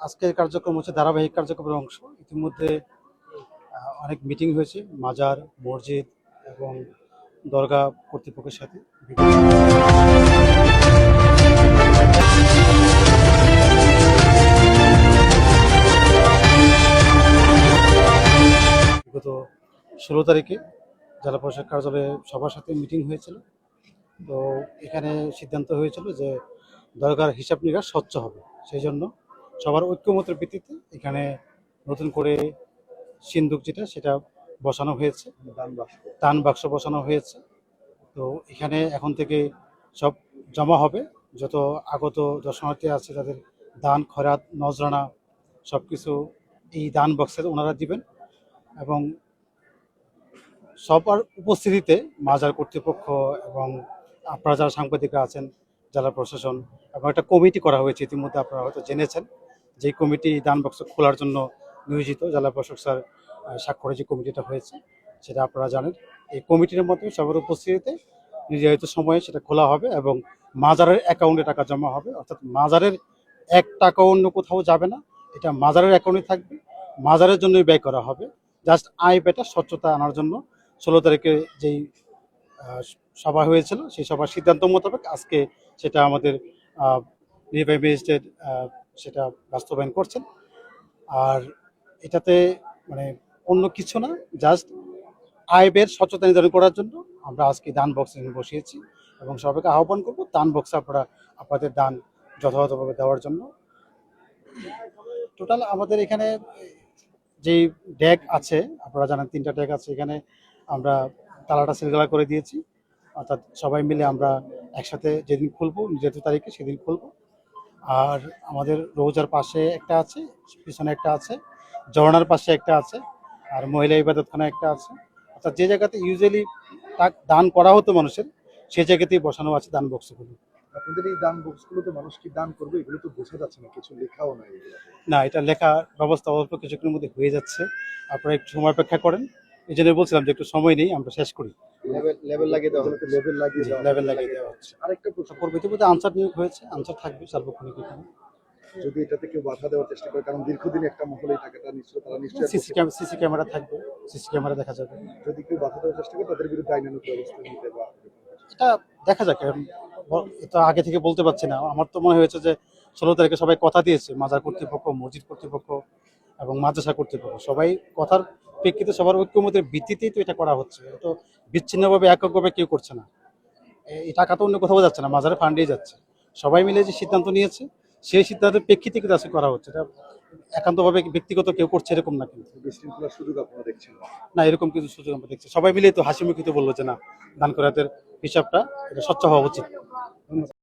আজকের কার্যক্রম হচ্ছে ধারাবাহিক কার্যক্রমের অংশ। ইতিমধ্যে অনেক মিটিং হয়েছে মাজার, মসজিদ এবং দরগা কর্তৃপক্ষের সাথে। বিগত 16 তারিখে জেলা প্রশাসক কার্যালয়ে সবার সাথে মিটিং হয়েছিল। তো এখানে সিদ্ধান্ত হয়েছিল যে দরগার হিসাব নিকাশ স্বচ্ছ হবে, সেই জন্য সবার ঐক্যমতের ভিত্তিতে এখানে নতুন করে সিন্দুক যেটা সেটা বসানো হয়েছে, দান বাক্স বসানো হয়েছে। তো এখানে এখন থেকে সব জমা হবে, যত আগত দর্শনার্থী আছে তাদের দান, খয়রাত, নজরানা সব কিছু এই দান বক্সে ওনারা দিবেন। এবং সবার উপস্থিতিতে মাজার কর্তৃপক্ষ এবং আপনারা যারা সাংবাদিকরা আছেন, জেলা প্রশাসন এবং একটা কমিটি করা হয়েছে, ইতিমধ্যে আপনারা হয়তো জেনেছেন। যেই কমিটি দান বক্স খোলার জন্য নিয়োজিত, জেলা প্রশাসক স্যার স্বাক্ষরে যে কমিটিটা হয়েছে সেটা আপনারা জানেন। এই কমিটির মধ্যে সবার উপস্থিতিতে নির্ধারিত সময়ে সেটা খোলা হবে এবং মাজারের অ্যাকাউন্টে টাকা জমা হবে। অর্থাৎ মাজারের 1 টাকাও অন্য কোথাও যাবে না, এটা মাজারের অ্যাকাউন্টে থাকবে, মাজারের জন্যই ব্যয় করা হবে। জাস্ট আয় বেটা স্বচ্ছতা আনার জন্য 16 তারিখে যেই সভা হয়েছিল সেই সভার সিদ্ধান্ত মোতাবেক আজকে সেটা আমাদের নির্বাহী ম্যাজিস্ট্রেট সেটা বাস্তবায়ন করছেন। আর এটাতে মানে অন্য কিছু না, জাস্ট আয় ব্যয়ের স্বচ্ছতা নির্ধারণ করার জন্য আমরা আজকে দান বক্স বসিয়েছি এবং সবাইকে আহ্বান করবো দান বক্সে আপনারা আপনাদের দান যথাযথভাবে দেওয়ার জন্য। টোটাল আমাদের এখানে যেই ড্যাগ আছে আপনারা জানেন 3টা ড্যাগ আছে এখানে, আমরা তালাটা সিলগালা করে দিয়েছি। অর্থাৎ সবাই মিলে আমরা একসাথে যেদিন খুলবো নির্ধারিত তারিখে সেদিন খুলবো। আর আমাদের রোজার পাশে একটা আছে, পিছনে একটা আছে, ঝর্ণার পাশে একটা আছে, আর মহিলা ইবাদতখানা একটা আছে। অর্থাৎ যে জায়গাতে ইউজুয়ালি দান করা হতো মানুষের, সেই জায়গাতেই বসানো আছে দান বক্সগুলো। আপনাদের এই দান বক্সগুলোতে মানুষ কি দান করবে এগুলো তো বোঝা যাচ্ছে না, কিছু লেখাও নাই। না, এটা লেখা ব্যবস্থা অল্প কিছুক্ষণের মধ্যে হয়ে যাচ্ছে, আপনারা একটু সময় অপেক্ষা করেন। এই জন্য বলছিলাম যে একটু সময় নেই, আমরা শেষ করি। লেভেল লাগিয়ে দেওয়া হচ্ছে, লেভেল লাগিয়ে দেওয়া হচ্ছে। আরেকটা প্রশ্ন, ইতিমধ্যে আনসার নিয়োগ হয়েছে, আনসার থাকবে সার্বক্ষণিক এখানে। যদি এটাতে কেউ বাধা দেওয়ার চেষ্টা করে, কারণ দীর্ঘদিন একটা মহলে টাকাটা নিশ্চয় তারা নিশ্চয়ই সিসি ক্যামেরা থাকবে, সিসি ক্যামেরা দেখা যাবে। যদি কেউ বাধা দেওয়ার চেষ্টা করে তাদের বিরুদ্ধে আইনানুগ ব্যবস্থা নিতে বা এটা দেখা যাক, এটা আগে থেকে বলতে পারছি না। আমার তো মনে হয়েছে যে 16 তারিখে সবাই কথা দিয়েছে, মাজার কর্তৃপক্ষ, মসজিদ কর্তৃপক্ষ এবং মাদ্রাসা কর্তৃপক্ষ সবাই কথার প্রেক্ষিতে সবার ঐক্যমতের ভিত্তিতেই তো এটা করা হচ্ছে। তো বিচ্ছিন্নভাবে এককভাবে কেউ করছে না, এই টাকা তো অন্য কোথাও যাচ্ছে না, মাজারে ফান্ডেই যাচ্ছে। সবাই মিলে যে সিদ্ধান্ত নিয়েছে সেই সিদ্ধান্তের প্রেক্ষিতে কিন্তু আজকে করা হচ্ছে। এটা একান্তভাবে ব্যক্তিগত কেউ করছে এরকম না, কিন্তু বিশৃঙ্খলার সুযোগ আপনারা দেখছেন না, এরকম কিছু সুযোগ আমরা দেখছি। সবাই মিলে তো হাসি মুখিতে বললো যে না, দান করাতের হিসাবটা এটা স্বচ্ছ হওয়া উচিত।